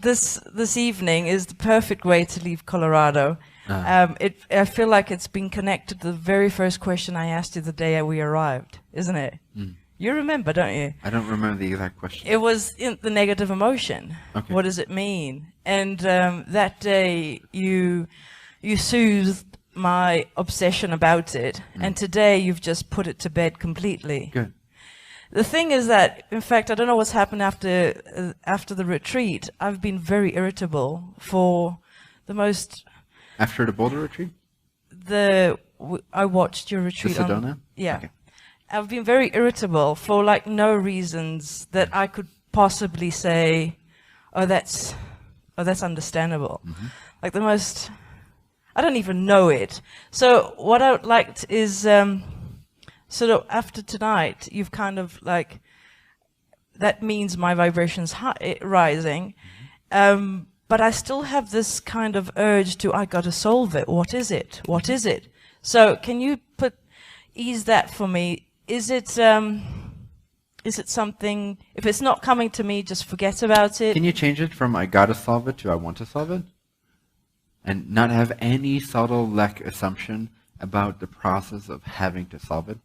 this evening is the perfect way to leave Colorado. I feel like it's been connected to the very first question I asked you the day we arrived, isn't it? You remember, don't you? I don't remember the exact question. It was in the negative emotion. Okay. What does it mean? And that day you soothed my obsession about it, and today you've just put it to bed completely. Good. The thing is that, in fact, I don't know what's happened after the retreat. I've been very irritable for the most. After the Boulder retreat? I watched your retreat. The Sedona? Yeah. Okay. I've been very irritable for like no reasons that I could possibly say, oh, that's understandable. Like the most, I don't even know it. So what I would like is, sort of after tonight, you've kind of like, that means my vibration's rising. But I still have this kind of urge to, I gotta solve it. What is it? What is it? So can you ease that for me? Is it something, if it's not coming to me, just forget about it? Can you change it from I gotta solve it to I want to solve it? And not have any subtle lack assumption about the process of having to solve it?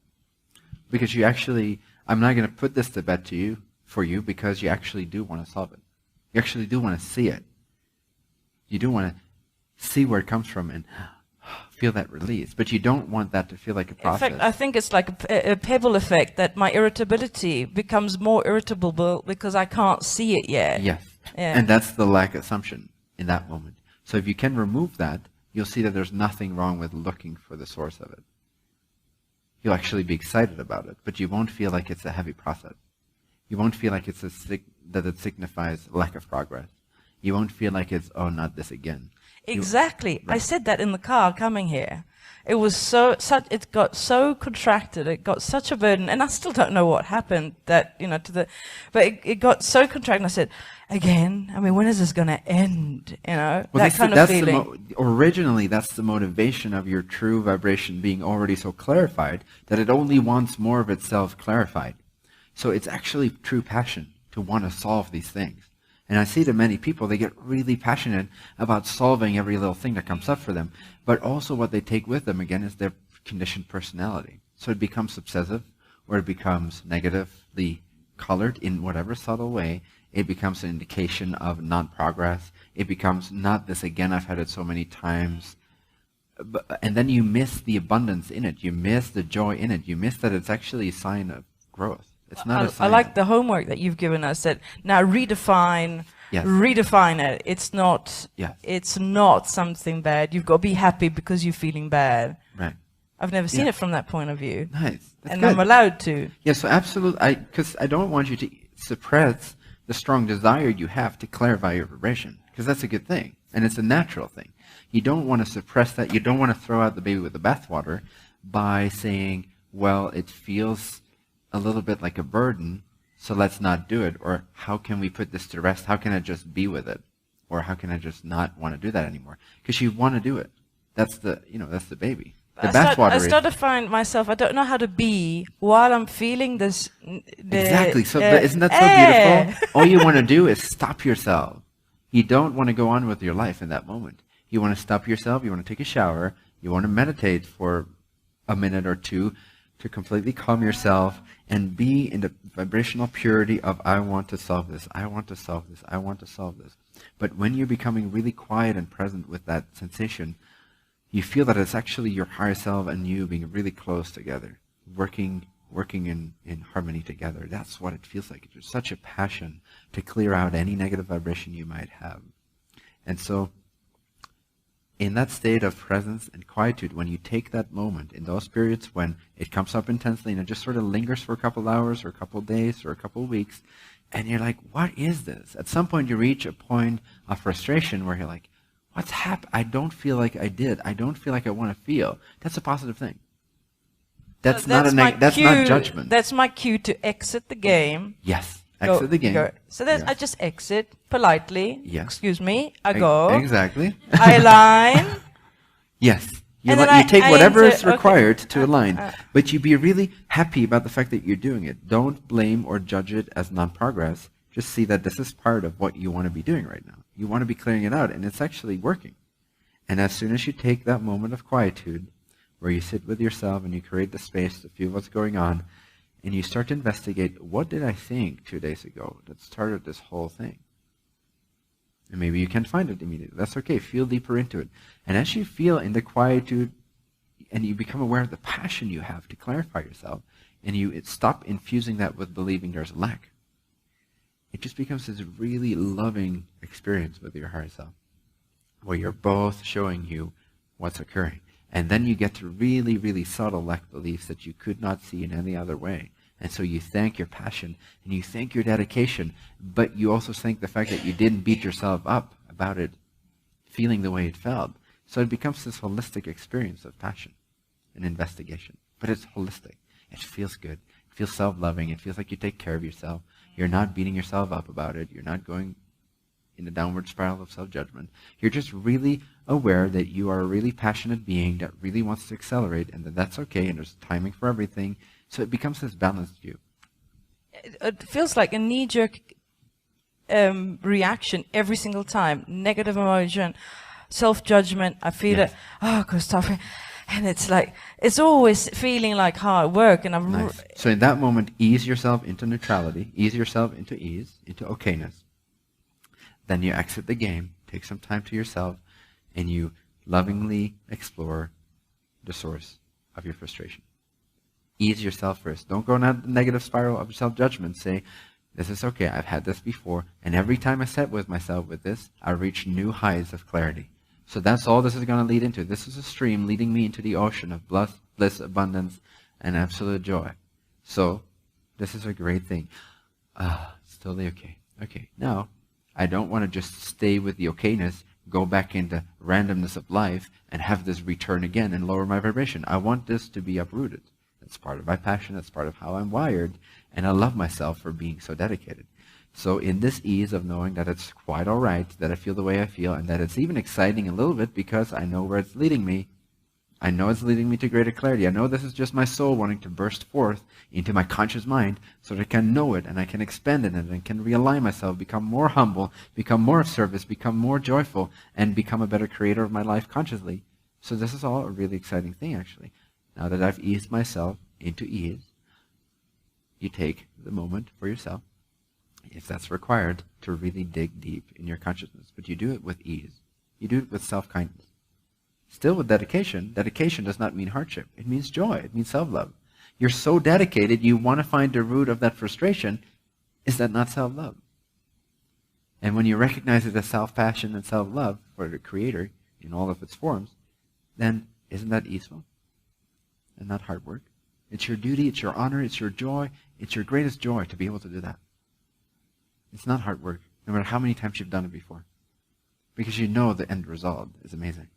Because you actually, I'm not going to put this to bed for you because you actually do want to solve it. You actually do want to see it. You do want to see where it comes from and feel that release. But you don't want that to feel like a process. In fact, I think it's like a pebble effect, that my irritability becomes more irritable because I can't see it yet. Yes. Yeah. And that's the lack assumption in that moment. So if you can remove that, you'll see that there's nothing wrong with looking for the source of it. You'll actually be excited about it, but you won't feel like it's a heavy process. You won't feel like it's that it signifies lack of progress. You won't feel like it's, oh, not this again. Exactly. Right. I said that in the car coming here. It was it got so contracted, it got such a burden, and I still don't know what happened but it got so contracted, and I said, again, I mean, when is this going to end? Well, that kind of feeling. Originally, that's the motivation of your true vibration being already so clarified that it only wants more of itself clarified. So it's actually true passion to want to solve these things. And I see that many people, they get really passionate about solving every little thing that comes up for them. But also what they take with them, again, is their conditioned personality. So it becomes obsessive, or it becomes negatively colored in whatever subtle way. It becomes an indication of non-progress. It becomes not this again, I've had it so many times. And then you miss the abundance in it. You miss the joy in it. You miss that it's actually a sign of growth. It's not a sign. I like the homework that you've given us, that now redefine it. It's not something bad. You've got to be happy because you're feeling bad. Right. I've never seen it from that point of view. Nice. That's and good. I'm allowed to. Yeah, so absolutely, because I don't want you to suppress the strong desire you have to clarify your vibration, because that's a good thing, and it's a natural thing. You don't want to suppress that. You don't want to throw out the baby with the bathwater by saying, well, it feels a little bit like a burden, so let's not do it. Or how can we put this to rest? How can I just be with it? Or how can I just not want to do that anymore? Because you want to do it. That's the baby. The bathwater. I start to find myself, I don't know how to be while I'm feeling this. Exactly. So isn't that so beautiful? All you want to do is stop yourself. You don't want to go on with your life in that moment. You want to stop yourself. You want to take a shower. You want to meditate for a minute or two to completely calm yourself and be in the vibrational purity of, I want to solve this, I want to solve this, I want to solve this. But when you're becoming really quiet and present with that sensation, you feel that it's actually your higher self and you being really close together, working in harmony together. That's what it feels like. There's such a passion to clear out any negative vibration you might have. And so in that state of presence and quietude, when you take that moment, in those periods when it comes up intensely and it just sort of lingers for a couple hours or a couple days or a couple weeks, and you're like, what is this? At some point you reach a point of frustration where you're like, what's happened? I don't feel like I did. I don't feel like I want to feel. That's a positive thing. That's not judgment. That's my cue to exit the game. Yes. Exit the game. Go. So then I just exit politely. Yes. Excuse me. I go. Exactly. I align. Yes. You take whatever is required to align. But you be really happy about the fact that you're doing it. Don't blame or judge it as non-progress. Just see that this is part of what you want to be doing right now. You want to be clearing it out, and it's actually working. And as soon as you take that moment of quietude, where you sit with yourself and you create the space to feel what's going on, and you start to investigate, what did I think 2 days ago that started this whole thing? And maybe you can't find it immediately. That's okay. Feel deeper into it. And as you feel in the quietude, and you become aware of the passion you have to clarify yourself, and you stop infusing that with believing there's a lack, it just becomes this really loving experience with your higher self, where you're both showing you what's occurring. And then you get to really, really subtle lack beliefs that you could not see in any other way. And so you thank your passion, and you thank your dedication, but you also thank the fact that you didn't beat yourself up about it feeling the way it felt. So it becomes this holistic experience of passion and investigation. But it's holistic. It feels good. It feels self-loving. It feels like you take care of yourself. You're not beating yourself up about it. You're not going in a downward spiral of self-judgment. You're just really aware that you are a really passionate being that really wants to accelerate, and that that's okay, and there's timing for everything. So it becomes this balanced view. It feels like a knee-jerk reaction every single time. Negative emotion, self-judgment. I feel it. Oh, Gustav. And it's like, it's always feeling like hard work. And I'm nice. So in that moment, ease yourself into neutrality. Ease yourself into ease, into okayness. Then you exit the game, take some time to yourself, and you lovingly explore the source of your frustration. Ease yourself first. Don't go in a negative spiral of self-judgment. Say, this is okay, I've had this before, and every time I sit with myself with this, I reach new heights of clarity. So that's all this is going to lead into. This is a stream leading me into the ocean of bliss, abundance, and absolute joy. So this is a great thing. It's totally okay. Okay, now, I don't want to just stay with the okayness, go back into randomness of life, and have this return again and lower my vibration. I want this to be uprooted. That's part of my passion. That's part of how I'm wired. And I love myself for being so dedicated. So in this ease of knowing that it's quite all right, that I feel the way I feel, and that it's even exciting a little bit because I know where it's leading me. I know it's leading me to greater clarity. I know this is just my soul wanting to burst forth into my conscious mind so that I can know it and I can expand in it and can realign myself, become more humble, become more of service, become more joyful, and become a better creator of my life consciously. So this is all a really exciting thing, actually. Now that I've eased myself into ease, you take the moment for yourself, if that's required, to really dig deep in your consciousness. But you do it with ease. You do it with self-kindness. Still with dedication. Dedication does not mean hardship. It means joy. It means self-love. You're so dedicated, you want to find the root of that frustration. Is that not self-love? And when you recognize it as self-passion and self-love for the Creator in all of its forms, then isn't that easeful? And not hard work? It's your duty, it's your honor, it's your joy, it's your greatest joy to be able to do that. It's not hard work, no matter how many times you've done it before. Because you know the end result is amazing.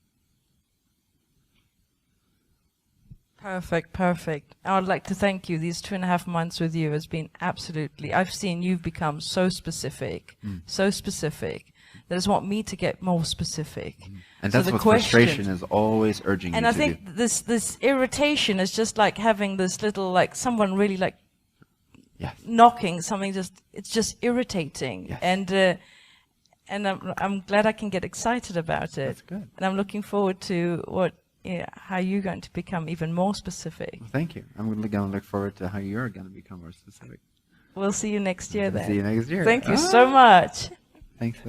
Perfect, perfect. I would like to thank you. These 2.5 months with you has been absolutely, I've seen you've become so specific, that just want me to get more specific. And that's what frustration is always urging you to do. And I think this irritation is just like having this little, like someone really like knocking something, it's just irritating. Yes. And I'm glad I can get excited about it. That's good. And I'm looking forward to how you're going to become even more specific. Well, thank you. I'm going to look forward to how you're going to become more specific. We'll see you next year then. See you next year. Thank you so much. Thanks,